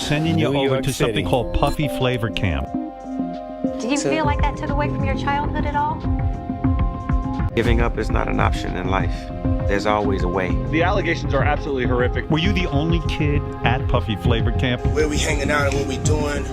sending you over to something called Puffy Flavor Camp. Did you feel like that took away from your childhood at all? Giving up is not an option in life. There's always a way. The allegations are absolutely horrific. Were you the only kid at Puffy Flavor Camp? Where we hanging out and what we doing,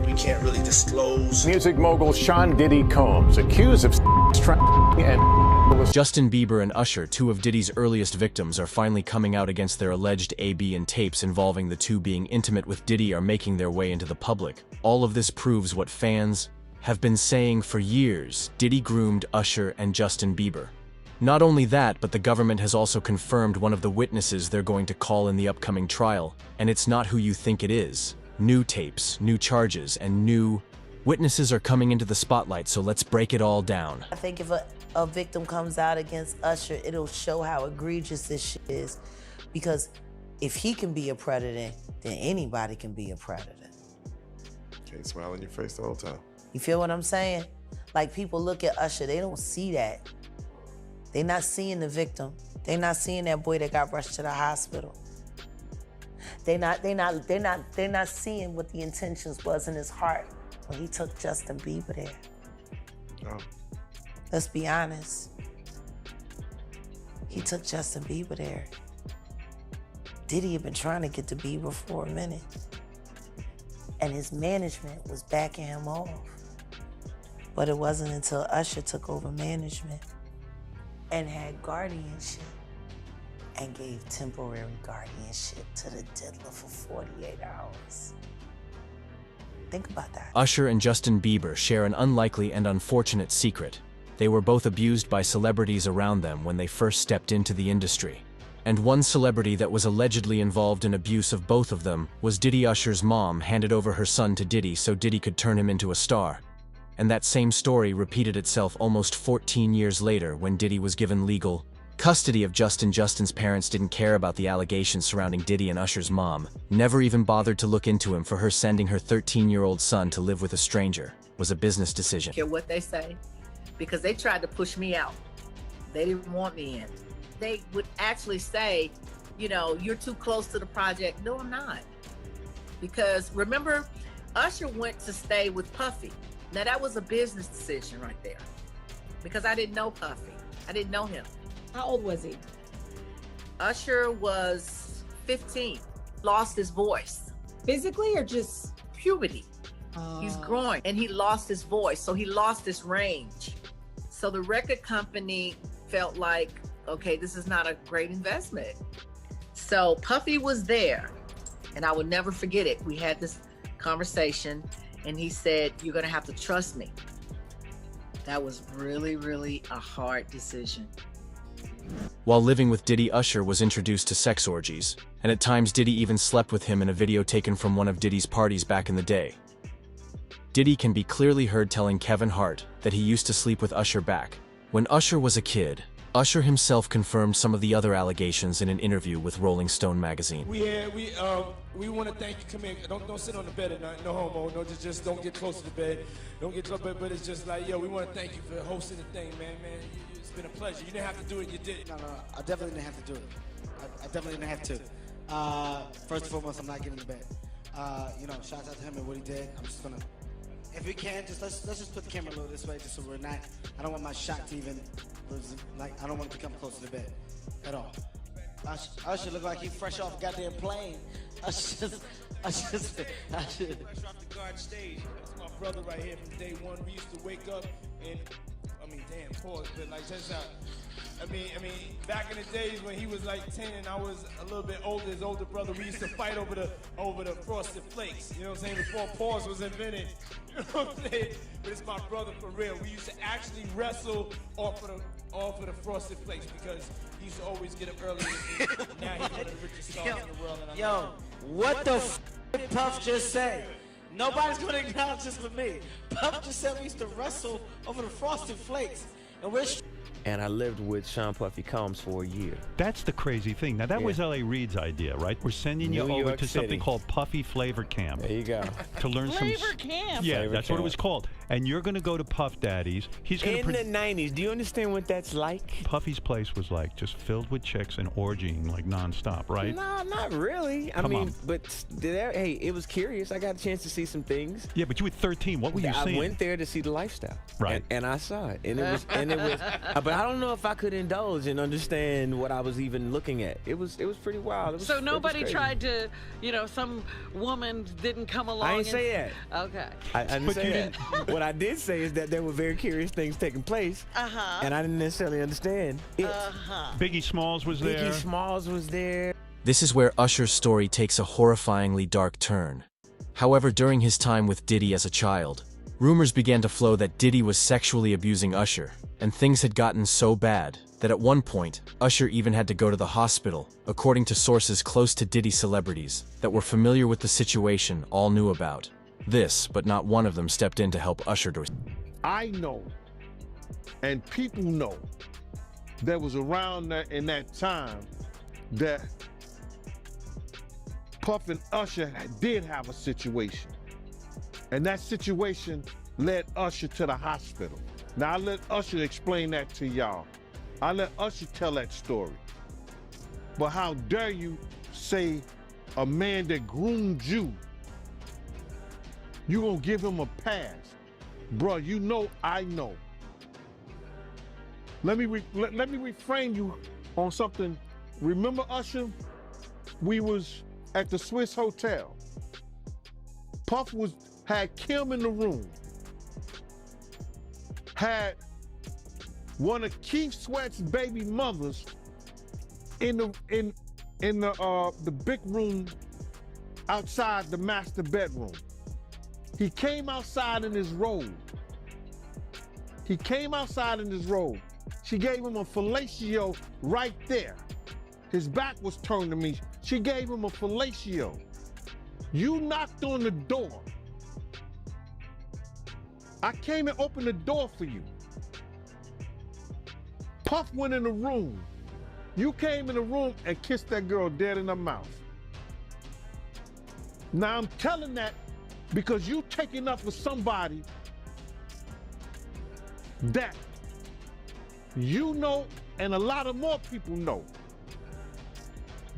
we can't really disclose. Music mogul Sean Diddy Combs, accused of trafficking and... Justin Bieber and Usher, two of Diddy's earliest victims, are finally coming out against their alleged A.B. and tapes involving the two being intimate with Diddy are making their way into the public. All of this proves what fans have been saying for years: Diddy groomed Usher and Justin Bieber. Not only that, but the government has also confirmed one of the witnesses they're going to call in the upcoming trial, and it's not who you think it is. New tapes, new charges, and new witnesses are coming into the spotlight, so let's break it all down. I think if a victim comes out against Usher, it'll show how egregious this shit is, because if he can be a predator, then anybody can be a predator. Can't smile in your face the whole time. You feel what I'm saying? Like, people look at Usher, they don't see that. They're not seeing the victim. They're not seeing that boy that got rushed to the hospital. They're not seeing what the intentions was in his heart when he took Justin Bieber there. Oh. Let's be honest. He took Justin Bieber there. Diddy had been trying to get to Bieber for a minute, and his management was backing him off. But it wasn't until Usher took over management and had guardianship and gave temporary guardianship to the diddler for 48 hours. Think about that. Usher and Justin Bieber share an unlikely and unfortunate secret. They were both abused by celebrities around them when they first stepped into the industry. And one celebrity that was allegedly involved in abuse of both of them was Diddy. Usher's mom handed over her son to Diddy so Diddy could turn him into a star. And that same story repeated itself almost 14 years later when Diddy was given legal custody of Justin. Justin's parents didn't care about the allegations surrounding Diddy, and Usher's mom never even bothered to look into him. For her, sending her 13-year-old son to live with a stranger was a business decision. Care what they say, because they tried to push me out. They didn't want me in. They would actually say, you know, you're too close to the project. No, I'm not. Because remember, Usher went to stay with Puffy. Now that was a business decision right there, because I didn't know Puffy. I didn't know him. How old was he? Usher was 15, lost his voice. Physically or just? Puberty. He's growing and he lost his voice, so he lost his range. So the record company felt like, okay, this is not a great investment. So Puffy was there, and I will never forget it. We had this conversation and he said, you're gonna have to trust me. That was really, really a hard decision. While living with Diddy, Usher was introduced to sex orgies, and at times Diddy even slept with him in a video taken from one of Diddy's parties back in the day. Diddy can be clearly heard telling Kevin Hart that he used to sleep with Usher back when Usher was a kid. Usher himself confirmed some of the other allegations in an interview with Rolling Stone magazine. We want to thank you. Come here. Don't sit on the bed at night. No homo. No, just don't get close to the bed. Don't get close. But it's just like, yo, we want to thank you for hosting the thing, man. It's been a pleasure. You didn't have to do it. You did it. No, I definitely didn't have to do it. I definitely didn't have to. First and foremost, I'm not getting in the bed. Shout out to him and what he did. I'm just gonna, if we can, let's just put the camera a little this way, just so we're not. I don't want my shot to even, I don't want it to come close to the bed at all. Usher look like he fresh off a goddamn plane. Fresh off the guard stage. That's my brother right here from day one. We used to wake up and, pause, but like just out. Back in the days when he was like 10 and I was a little bit older, his older brother, we used to fight over the frosted flakes. You know what I'm saying? Before pause was invented. You know what I'm saying? But it's my brother for real. We used to actually wrestle off of the frosted flakes because he used to always get up early. Now he's one of the richest stars in the world. And yo, what the f did Puff just say? Nobody's gonna acknowledge this but me. Puff just said we used to wrestle over the frosted flakes, and we're and I lived with Sean Puffy Combs for a year. That's the crazy thing. Now, that was L.A. Reid's idea, right? We're sending you New over York to something City. called Puffy Flavor Camp. There you go. To learn Flavor Camp. Yeah, Flavor that's what it Camp. was called. And you're going to go to Puff Daddy's. He's going In the 90s, do you understand what that's like? Puffy's place was like just filled with chicks and orgying like nonstop, right? No, not really. I Come mean, on. but hey, it was curious. I got a chance to see some things. Yeah, but you were 13. What were you seeing? I went there to see the lifestyle. Right. And I saw it. And it was but I don't know if I could indulge and understand what I was even looking at. It was pretty wild. So nobody tried to, some woman didn't come along. I didn't say that. Okay. I didn't say that. What I did say is that there were very curious things taking place. And I didn't necessarily understand it. Biggie Smalls was there. Biggie Smalls was there. This is where Usher's story takes a horrifyingly dark turn. However, during his time with Diddy as a child, rumors began to flow that Diddy was sexually abusing Usher, and things had gotten so bad that at one point, Usher even had to go to the hospital, according to sources close to Diddy celebrities that were familiar with the situation all knew about. This, but not one of them stepped in to help Usher to... I know, and people know, that was around in that time that Puff and Usher did have a situation. And that situation led Usher to the hospital. Now, I let Usher explain that to y'all. I let Usher tell that story. But how dare you say a man that groomed you, you gonna give him a pass? Bruh, you know I know. Let me reframe you on something. Remember, Usher? We was at the Swiss Hotel. Puff had Kim in the room. Had one of Keith Sweat's baby mothers in the big room outside the master bedroom. He came outside in his robe. She gave him a fellatio right there. His back was turned to me. She gave him a fellatio. You knocked on the door. I came and opened the door for you. Puff went in the room. You came in the room and kissed that girl dead in her mouth. Now I'm telling that because you taking up with somebody that you know and a lot of more people know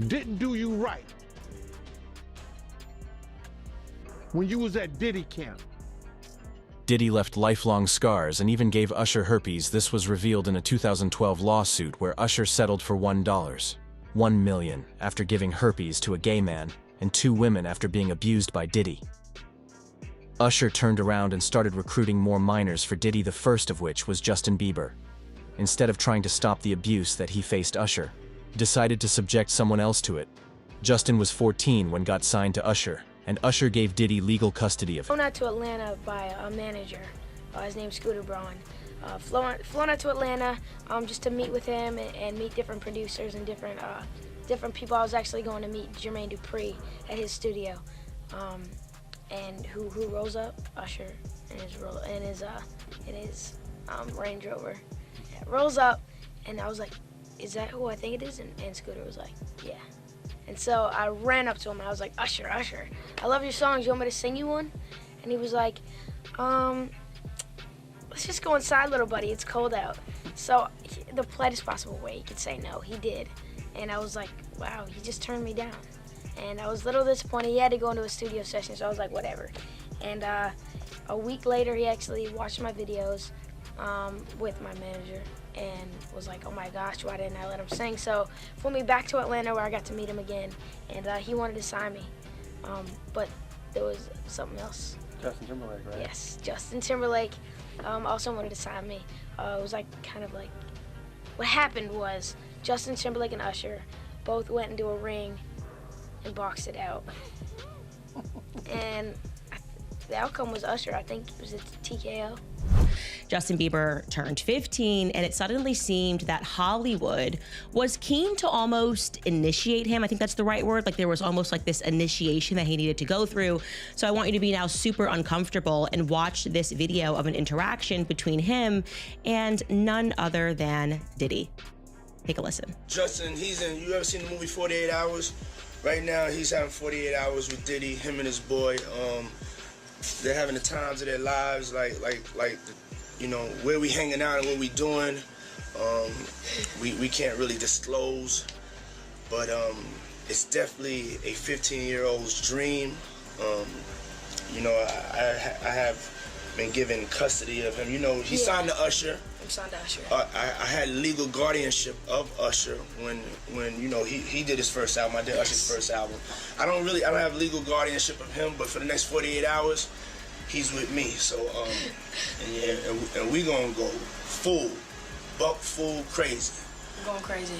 didn't do you right when you was at Diddy camp. Diddy left lifelong scars and even gave Usher herpes. This was revealed in a 2012 lawsuit where Usher settled for $1 million after giving herpes to a gay man and 2 women after being abused by Diddy. Usher turned around and started recruiting more minors for Diddy, the first of which was Justin Bieber. Instead of trying to stop the abuse that he faced, Usher decided to subject someone else to it. Justin was 14 when got signed to Usher, and Usher gave Diddy legal custody of him. Flown out to Atlanta by a manager. His name's Scooter Braun. Flown out to Atlanta just to meet with him and meet different producers and different people. I was actually going to meet Jermaine Dupri at his studio. And who rolls up? Usher in his Range Rover. Yeah, rolls up, and I was like, "Is that who I think it is?" And Scooter was like, "Yeah." And so I ran up to him and I was like, Usher, I love your songs. You want me to sing you one? And he was like, let's just go inside, little buddy. It's cold out. So the politest possible way he could say no, he did. And I was like, wow, he just turned me down. And I was a little disappointed. He had to go into a studio session, so I was like, whatever. And a week later, he actually watched my videos with my manager and was like, oh my gosh, why didn't I let him sing? So flew me back to Atlanta where I got to meet him again, and he wanted to sign me. But there was something else. Justin Timberlake, right? Yes, Justin Timberlake also wanted to sign me. It was like kind of like, what happened was Justin Timberlake and Usher both went into a ring and boxed it out. And the outcome was Usher. I think it was a TKO. Justin Bieber turned 15, and it suddenly seemed that Hollywood was keen to almost initiate him. I think that's the right word. Like there was almost like this initiation that he needed to go through. So I want you to be now super uncomfortable and watch this video of an interaction between him and none other than Diddy. Take a listen. Justin, you ever seen the movie 48 Hours? Right now, he's having 48 hours with Diddy, him and his boy. They're having the times of their lives, like you know, where we hanging out and what we doing. We can't really disclose, but it's definitely a 15-year-old's dream. You know, I have been given custody of him. You know, he signed to Usher. Signed to Usher. I had legal guardianship of Usher when you know he did his first album. I did Usher's first album. I don't have legal guardianship of him, but for the next 48 hours, he's with me. So and we gonna go full crazy. I'm going crazy.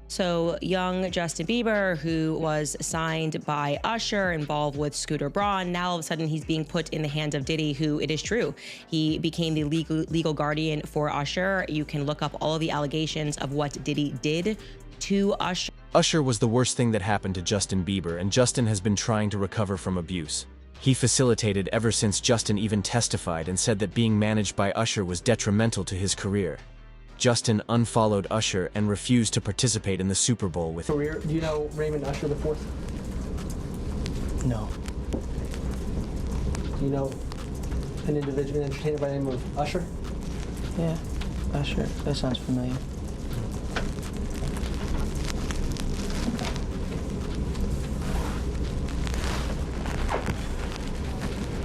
So young Justin Bieber, who was signed by Usher, involved with Scooter Braun, now all of a sudden he's being put in the hands of Diddy, who, it is true, he became the legal guardian for Usher. You can look up all of the allegations of what Diddy did to Usher. Usher was the worst thing that happened to Justin Bieber, and Justin has been trying to recover from abuse. He facilitated ever since Justin even testified and said that being managed by Usher was detrimental to his career. Justin unfollowed Usher and refused to participate in the Super Bowl with him. Do you know Raymond Usher the Fourth? No. Do you know an individual, an entertainer by the name of Usher? Yeah, Usher. That sounds familiar.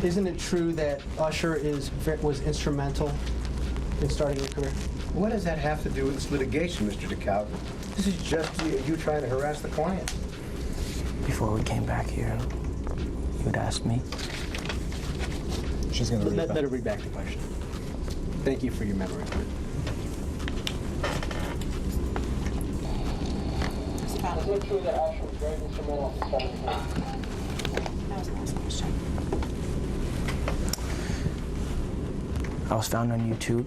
Isn't it true that Usher was instrumental in starting your career? What does that have to do with this litigation, Mr. DeKalb? This is just you trying to harass the client. Before we came back here, you would ask me. She's going to let her read back the question. Thank you for your memory. Is it true that Usher was very instrumental in starting the client? That was the last question. I was found on YouTube.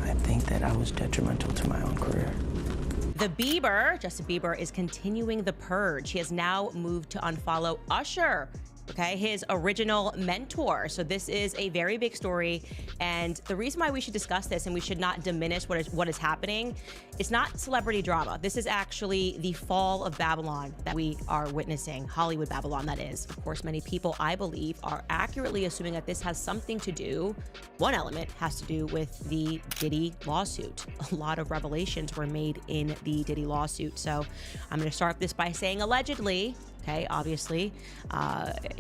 I think that I was detrimental to my own career. Justin Bieber, is continuing the purge. He has now moved to unfollow Usher, okay, his original mentor. So this is a very big story, and the reason why we should discuss this and we should not diminish what is happening, it's not celebrity drama. This is actually the fall of Babylon that we are witnessing, Hollywood Babylon, that is. Of course, many people, I believe, are accurately assuming that this has something to do, one element has to do with the Diddy lawsuit. A lot of revelations were made in the Diddy lawsuit. So I'm going to start this by saying allegedly. Okay, obviously,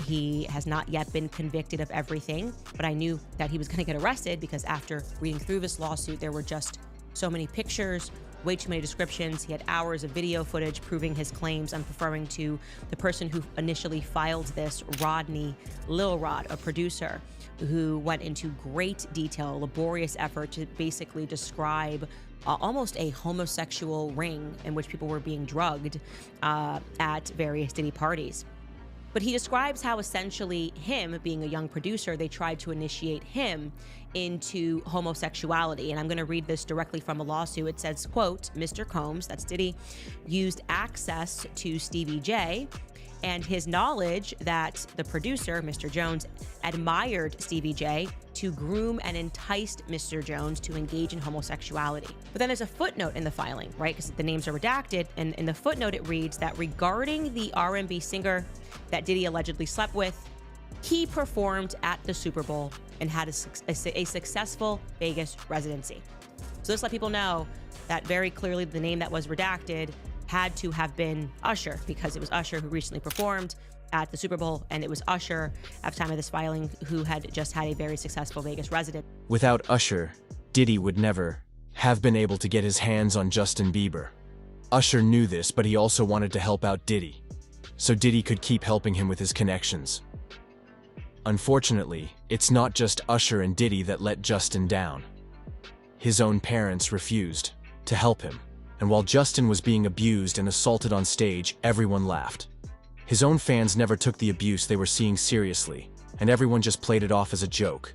he has not yet been convicted of everything, but I knew that he was going to get arrested because after reading through this lawsuit, there were just so many pictures, way too many descriptions. He had hours of video footage proving his claims. I'm referring to the person who initially filed this, Rodney Lil Rod, a producer, who went into great detail, laborious effort to basically describe almost a homosexual ring in which people were being drugged at various Diddy parties. But he describes how essentially him, being a young producer, they tried to initiate him into homosexuality. And I'm going to read this directly from a lawsuit. It says, quote, Mr. Combs, that's Diddy, used access to Stevie J and his knowledge that the producer, Mr. Jones, admired Stevie J to groom and enticed Mr. Jones to engage in homosexuality. But then there's a footnote in the filing, right? Because the names are redacted. And in the footnote, it reads that regarding the R&B singer that Diddy allegedly slept with, he performed at the Super Bowl and had a successful Vegas residency. So this let people know that very clearly the name that was redacted had to have been Usher, because it was Usher who recently performed at the Super Bowl, and it was Usher at the time of this filing who had just had a very successful Vegas resident. Without Usher, Diddy would never have been able to get his hands on Justin Bieber. Usher knew this, but he also wanted to help out Diddy, so Diddy could keep helping him with his connections. Unfortunately, it's not just Usher and Diddy that let Justin down. His own parents refused to help him. And while Justin was being abused and assaulted on stage, everyone laughed. His own fans never took the abuse they were seeing seriously. and everyone just played it off as a joke.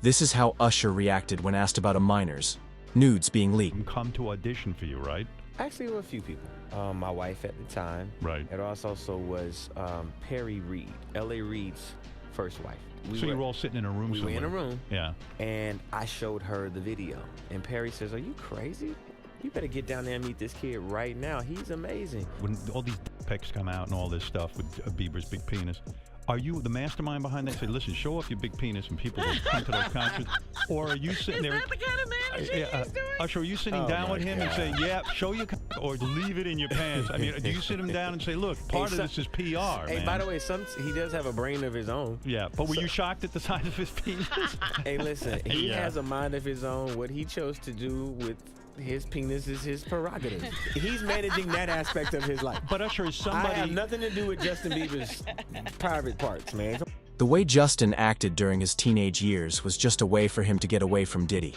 This is how Usher reacted when asked about a minor's nudes being leaked. Come to audition for you, right? Actually, there were a few people. My wife at the time. Right. It also was Perry Reed, L.A. Reid's first wife. So you were all sitting in a room We were in a somewhere. room. Yeah. And I showed her the video. And Perry says, "Are you crazy? You better get down there and meet this kid right now. He's amazing." When all these pics come out and all this stuff with Bieber's big penis, are you the mastermind behind that? Say, listen, show off your big penis and people will come to those concerts. Or are you sitting there? Is that the kind of managing he's doing? Usher, are you sitting down with him and say, yeah, show your or leave it in your pants? I mean, do you sit him down and say, look, part of this is PR, Hey, man. by the way, he does have a brain of his own. Yeah, but were you shocked at the size of his penis? Hey, listen, he Yeah. has a mind of his own. What he chose to do with his penis is his prerogative. He's managing that aspect of his life. But Usher is somebody. I have nothing to do with Justin Bieber's private parts, man. The way Justin acted during his teenage years was just a way for him to get away from Diddy.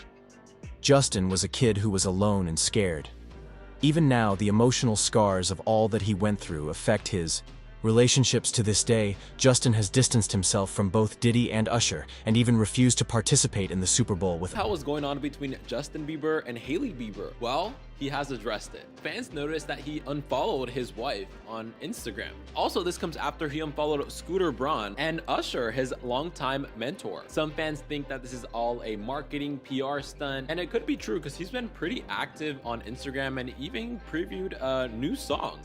Justin was a kid who was alone and scared. Even now, the emotional scars of all that he went through affect his relationships to this day. Justin has distanced himself from both Diddy and Usher, and even refused to participate in the Super Bowl with What the hell was going on between Justin Bieber and Hailey Bieber? Well, he has addressed it. Fans noticed that he unfollowed his wife on Instagram. Also, this comes after he unfollowed Scooter Braun and Usher, his longtime mentor. Some fans think that this is all a marketing PR stunt, and it could be true because he's been pretty active on Instagram and even previewed a new song.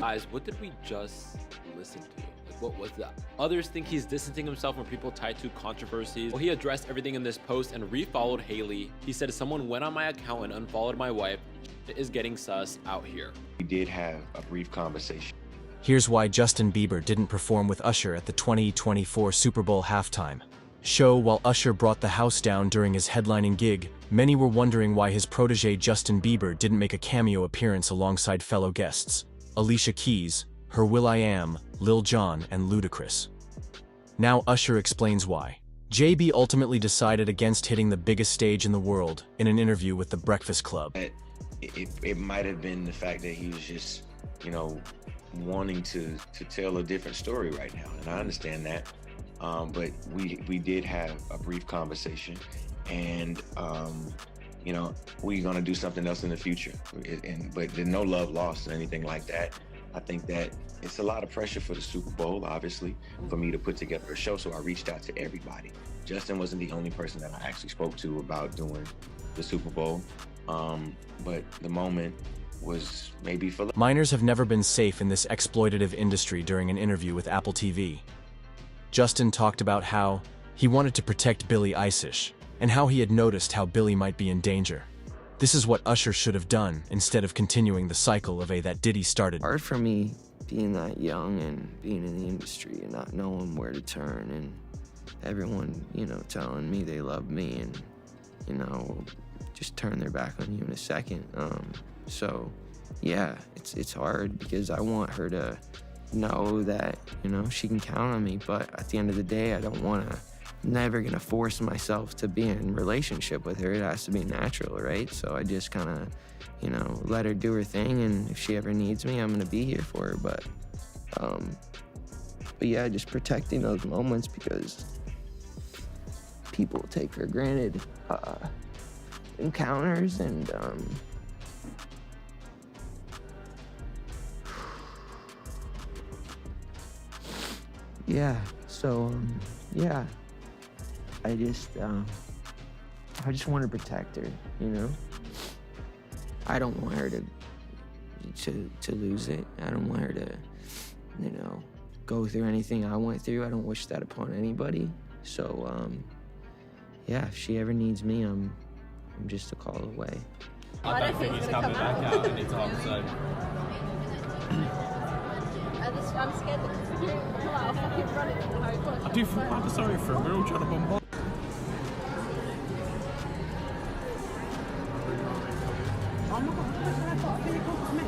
Guys, what did we just listen to? Like, what was that? Others think he's distancing himself from people tied to controversies. Well, he addressed everything in this post and refollowed Hailey. He said, someone went on my account and unfollowed my wife. It is getting sus out here. We did have a brief conversation. Here's why Justin Bieber didn't perform with Usher at the 2024 Super Bowl halftime show. While Usher brought the house down during his headlining gig, many were wondering why his protege Justin Bieber didn't make a cameo appearance alongside fellow guests Alicia Keys, Her Will.I.Am, Lil Jon, and Ludacris. Now Usher explains why. JB ultimately decided against hitting the biggest stage in the world in an interview with The Breakfast Club. It might have been the fact that he was just, wanting to tell a different story right now, and I understand that. But we did have a brief conversation, and we're gonna do something else in the future. But there's no love lost or anything like that. I think that it's a lot of pressure for the Super Bowl, obviously, for me to put together a show. So I reached out to everybody. Justin wasn't the only person that I actually spoke to about doing the Super Bowl, but the moment was maybe for. Minors have never been safe in this exploitative industry. During an interview with Apple TV, Justin talked about how he wanted to protect Billie Eilish and how he had noticed how Billie might be in danger. This is what Usher should have done instead of continuing the cycle of that Diddy started. Hard for me being that young and being in the industry and not knowing where to turn, and everyone, telling me they love me and, just turn their back on you in a second. So yeah, it's hard because I want her to know that, she can count on me, but at the end of the day, I don't want to, never gonna force myself to be in a relationship with her. It has to be natural, right? So I just kind of, let her do her thing, and if she ever needs me, I'm gonna be here for her. But yeah, just protecting those moments because people take for granted encounters, and yeah, so yeah, I just want to protect her, I don't want her to lose it. I don't want her to, go through anything I went through. I don't wish that upon anybody. So yeah, if she ever needs me, I'm just a call away. I don't think he's coming back out anytime soon. I'm scared that security will pull out. I'll fucking run it from Harry Potter. I do feel kind of sorry for him. We're all trying to bombard. Oh my god, I thought he called to me.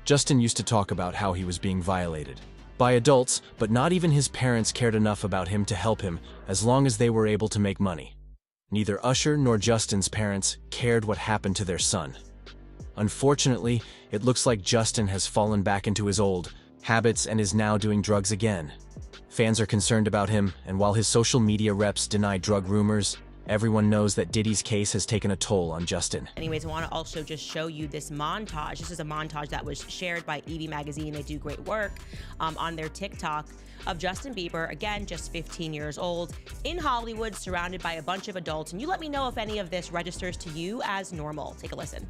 Justin used to talk about how he was being violated by adults, but not even his parents cared enough about him to help him as long as they were able to make money. Neither Usher nor Justin's parents cared what happened to their son. Unfortunately, it looks like Justin has fallen back into his old habits and is now doing drugs again. Fans are concerned about him, and while his social media reps deny drug rumors, everyone knows that Diddy's case has taken a toll on Justin. Anyways, I want to also just show you this montage. This is a montage that was shared by Evie Magazine. They do great work on their TikTok of Justin Bieber, again, just 15 years old, in Hollywood, surrounded by a bunch of adults. And you let me know if any of this registers to you as normal. Take a listen.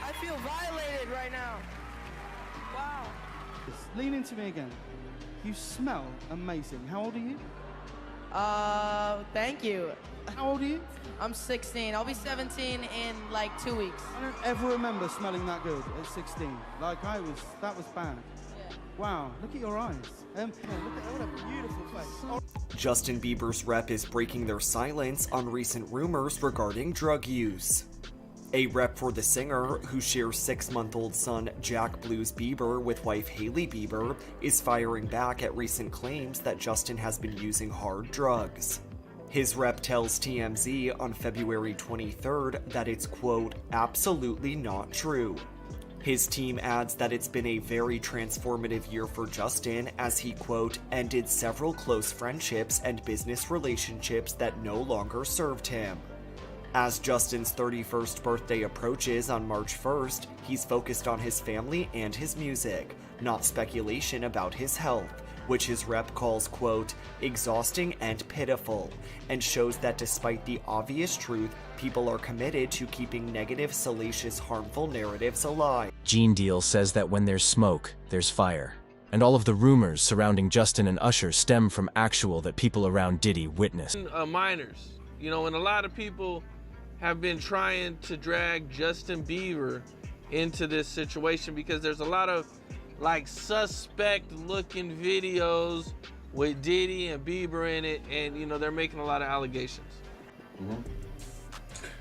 I feel violated right now. Wow. Lean into me again. You smell amazing. How old are you? Thank you. How old are you? I'm 16. I'll be 17 in like 2 weeks. I don't ever remember smelling that good at 16. Like that was bad. Yeah. Wow, look at your eyes. Look at what a beautiful place. Oh. Justin Bieber's rep is breaking their silence on recent rumors regarding drug use. A rep for the singer, who shares 6-month-old son Jack Blues Bieber with wife Hailey Bieber, is firing back at recent claims that Justin has been using hard drugs. His rep tells TMZ on February 23rd that it's, quote, absolutely not true. His team adds that it's been a very transformative year for Justin as he, quote, ended several close friendships and business relationships that no longer served him. As Justin's 31st birthday approaches on March 1st, he's focused on his family and his music, not speculation about his health, which his rep calls, quote, exhausting and pitiful, and shows that despite the obvious truth, people are committed to keeping negative, salacious, harmful narratives alive. Gene Deal says that when there's smoke, there's fire. And all of the rumors surrounding Justin and Usher stem from actual that people around Diddy witnessed. Minors, you know, and a lot of people have been trying to drag Justin Bieber into this situation because there's a lot of like suspect looking videos with Diddy and Bieber in it, and you know they're making a lot of allegations. Mm-hmm.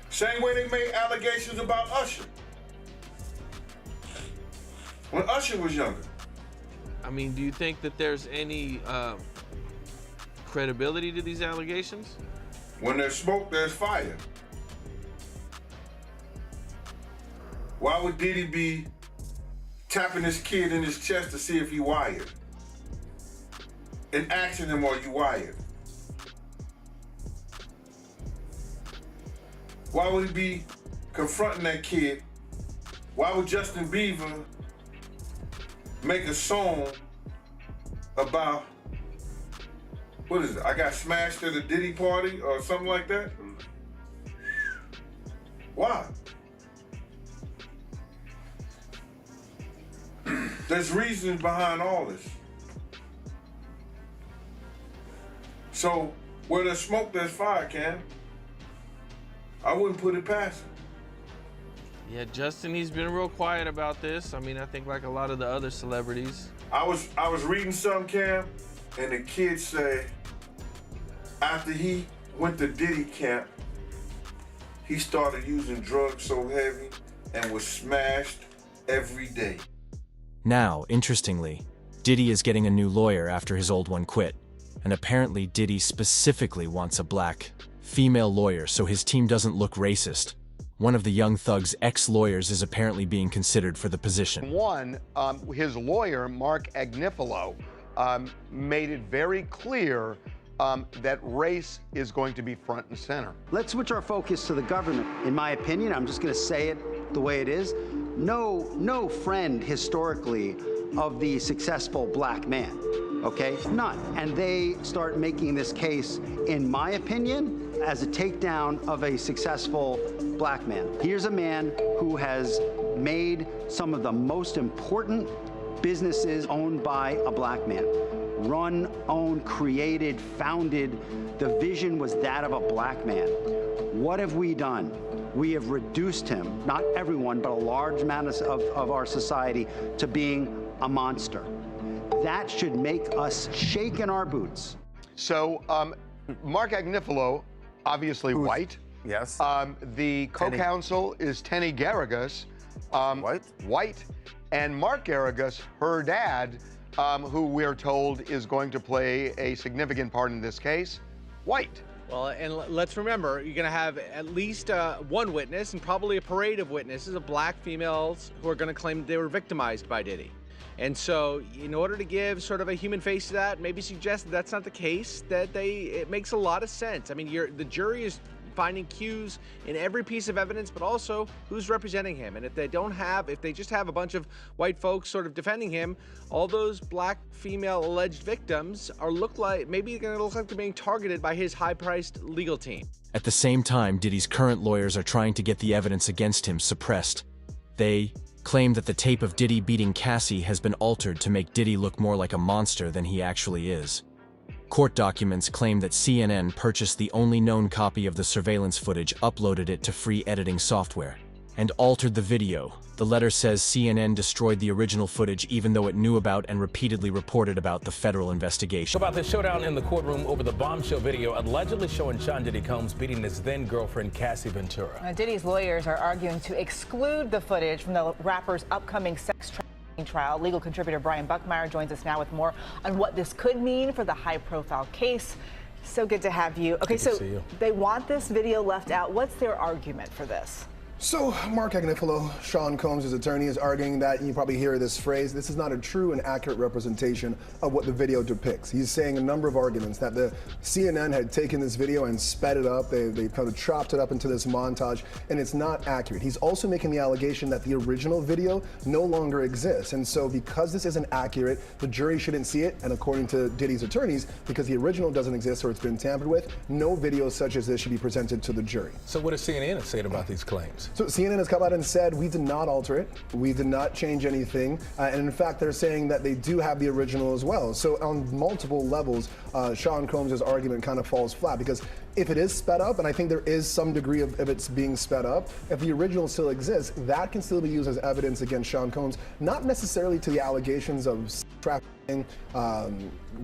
Same way they made allegations about Usher when Usher was younger. I mean, do you think that there's any credibility to these allegations? When there's smoke, there's fire. Why would Diddy be tapping this kid in his chest to see if he wired? And asking him, are you wired? Why would he be confronting that kid? Why would Justin Bieber make a song about, what is it? I got smashed at a Diddy party or something like that? Why? There's reasons behind all this. So, where there's smoke, there's fire, Cam. I wouldn't put it past him. Yeah, Justin, he's been real quiet about this. I mean, I think like a lot of the other celebrities. I was reading some, Cam, and the kid said after he went to Diddy camp, he started using drugs so heavy and was smashed every day. Now, interestingly, Diddy is getting a new lawyer after his old one quit, and apparently Diddy specifically wants a black female lawyer so his team doesn't look racist. One of the Young Thug's ex-lawyers is apparently being considered for the position. One, his lawyer, Mark Agnifilo, made it very clear that race is going to be front and center. Let's switch our focus to the government. In my opinion, I'm just going to say it the way it is. No friend historically of the successful black man, okay? None. And they start making this case, in my opinion, as a takedown of a successful black man. Here's a man who has made some of the most important businesses owned by a black man. Run, owned, created, founded. The vision was that of a black man. What have we done? We have reduced him, not everyone, but a large amount of our society, to being a monster. That should make us shake in our boots. So, Mark Agnifilo, obviously white. Yes. The co-counsel is Tenny Garrigus. White. And Mark Garrigus, her dad, who we're told is going to play a significant part in this case, white. Well, and let's remember, you're going to have at least one witness and probably a parade of witnesses of black females who are going to claim they were victimized by Diddy. And so in order to give sort of a human face to that, maybe suggest that that's not the case, it makes a lot of sense. I mean, the jury is finding cues in every piece of evidence, but also who's representing him. And if they just have a bunch of white folks sort of defending him, all those black female alleged victims maybe going to look like they're being targeted by his high-priced legal team. At the same time, Diddy's current lawyers are trying to get the evidence against him suppressed. They claim that the tape of Diddy beating Cassie has been altered to make Diddy look more like a monster than he actually is. Court documents claim that CNN purchased the only known copy of the surveillance footage, uploaded it to free editing software, and altered the video. The letter says CNN destroyed the original footage even though it knew about and repeatedly reported about the federal investigation. About the showdown in the courtroom over the bombshell video allegedly showing Sean Diddy Combs beating his then-girlfriend Cassie Ventura. Now, Diddy's lawyers are arguing to exclude the footage from the rapper's upcoming sex trafficking trial. Legal contributor Brian Buckmeyer joins us now with more on what this could mean for the high-profile case. So good to have you. Okay, so they want this video left out. What's their argument for this? So Mark Agnifilo, Sean Combs' attorney, is arguing that, you probably hear this phrase, this is not a true and accurate representation of what the video depicts. He's saying a number of arguments that the CNN had taken this video and sped it up. They kind of chopped it up into this montage, and it's not accurate. He's also making the allegation that the original video no longer exists. And so because this isn't accurate, the jury shouldn't see it. And according to Diddy's attorneys, because the original doesn't exist or it's been tampered with, no video such as this should be presented to the jury. So what does CNN say about these claims? So CNN has come out and said, we did not alter it. We did not change anything. And in fact, they're saying that they do have the original as well. So on multiple levels, Sean Combs' argument kind of falls flat, because if it is sped up, and I think there is some degree of it's being sped up, if the original still exists, that can still be used as evidence against Sean Combs, not necessarily to the allegations of trafficking,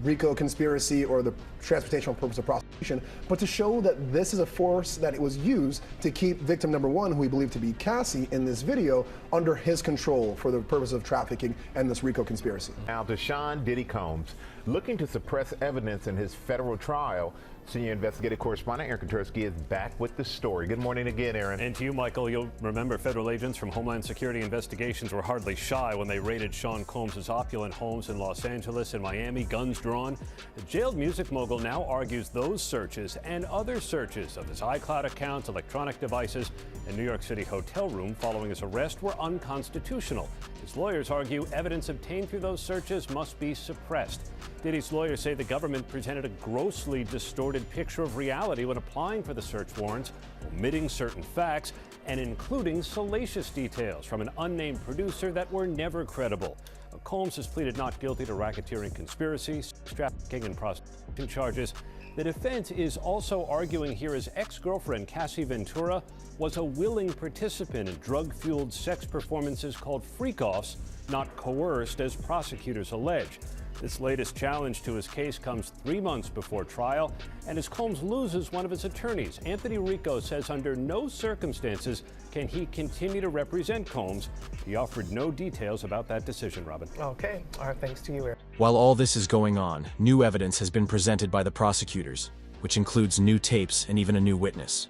RICO conspiracy, or the transportational purpose of prostitution, but to show that this is a force that it was used to keep victim number one, who we believe to be Cassie in this video, under his control for the purpose of trafficking and this RICO conspiracy. Now to Sean Diddy Combs, looking to suppress evidence in his federal trial. Senior investigative correspondent Aaron Kotursky is back with the story. Good morning again, Aaron. And to you, Michael. You'll remember federal agents from Homeland Security Investigations were hardly shy when they raided Sean Combs' opulent homes in Los Angeles and Miami, guns drawn. The jailed music mogul now argues those searches and other searches of his iCloud accounts, electronic devices, and New York City hotel room following his arrest were unconstitutional. His lawyers argue evidence obtained through those searches must be suppressed. Diddy's lawyers say the government presented a grossly distorted picture of reality when applying for the search warrants, omitting certain facts and including salacious details from an unnamed producer that were never credible. Combs has pleaded not guilty to racketeering conspiracy, trafficking, and prostitution charges. The defense is also arguing here his ex-girlfriend, Cassie Ventura, was a willing participant in drug-fueled sex performances called freak-offs, not coerced as prosecutors allege. This latest challenge to his case comes 3 months before trial, and as Combs loses one of his attorneys, Anthony Rico says under no circumstances can he continue to represent Combs. He offered no details about that decision, Robin. Okay. All right, thanks to you, Aaron. While all this is going on, new evidence has been presented by the prosecutors, which includes new tapes and even a new witness.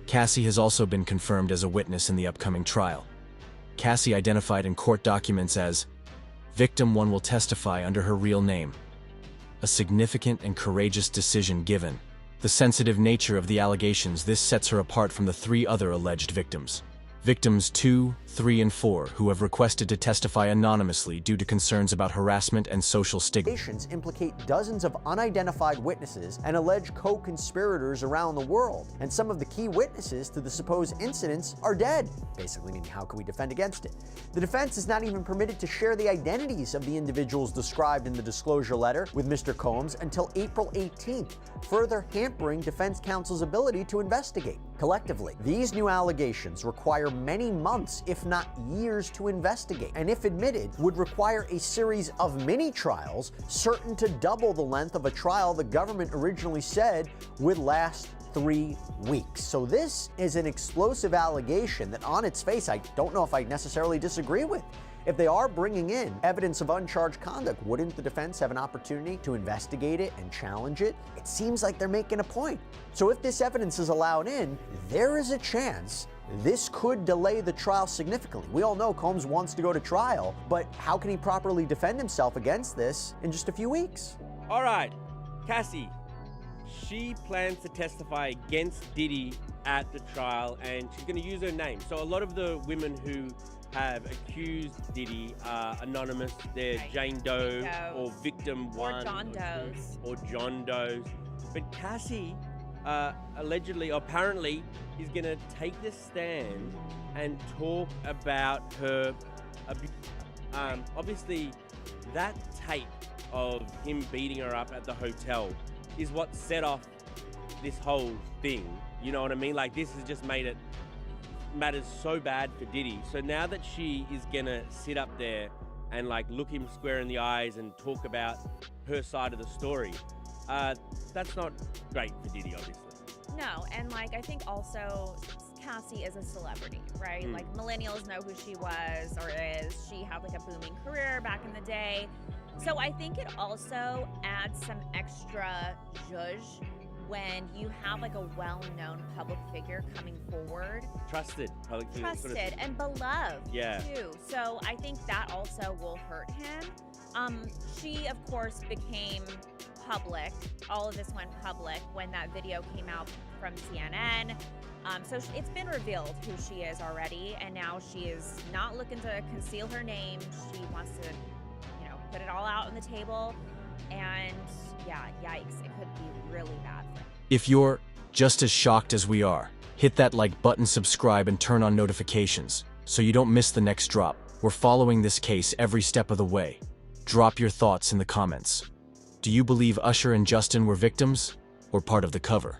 Cassie has also been confirmed as a witness in the upcoming trial. Cassie identified in court documents as Victim 1 will testify under her real name. A significant and courageous decision given the sensitive nature of the allegations. This sets her apart from the 3 other alleged victims. Victims 2, 3, and 4, who have requested to testify anonymously due to concerns about harassment and social stigma. Allegations implicate dozens of unidentified witnesses and alleged co-conspirators around the world. And some of the key witnesses to the supposed incidents are dead. Basically meaning, how can we defend against it? The defense is not even permitted to share the identities of the individuals described in the disclosure letter with Mr. Combs until April 18th, further hampering defense counsel's ability to investigate. Collectively, these new allegations require many months, if not years, to investigate, and if admitted, would require a series of mini trials, certain to double the length of a trial the government originally said would last 3 weeks. So this is an explosive allegation that on its face, I don't know if I necessarily disagree with. If they are bringing in evidence of uncharged conduct, wouldn't the defense have an opportunity to investigate it and challenge it? It seems like they're making a point. So if this evidence is allowed in, there is a chance this could delay the trial significantly. We all know Combs wants to go to trial, but how can he properly defend himself against this in just a few weeks? All right, Cassie, she plans to testify against Diddy at the trial, and she's going to use her name. So a lot of the women who have accused Diddy are anonymous. They're Jane Doe or Victim 1 or John Doe's. Or John Doe's. But Cassie allegedly, apparently, is going to take the stand and talk about her abuse. Obviously, that tape of him beating her up at the hotel is what set off this whole thing. You know what I mean? Like, this has just made it matters so bad for Diddy. So now that she is gonna sit up there and like look him square in the eyes and talk about her side of the story, that's not great for Diddy, obviously. No, and like I think also Cassie is a celebrity, right? Like millennials know who she was or is. She had like a booming career back in the day. So I think it also adds some extra zhuzh when you have like a well-known public figure coming forward. Trusted public figure. Trusted and beloved too. So I think that also will hurt him. She of course became public. All of this went public when that video came out from CNN. So it's been revealed who she is already, and now she is not looking to conceal her name. She wants to, you know, put it all out on the table. And yeah, yikes, it could be really bad for him. If you're just as shocked as we are, hit that like button, subscribe, and turn on notifications so you don't miss the next drop. We're following this case every step of the way. Drop your thoughts in the comments. Do you believe Usher and Justin were victims or part of the cover?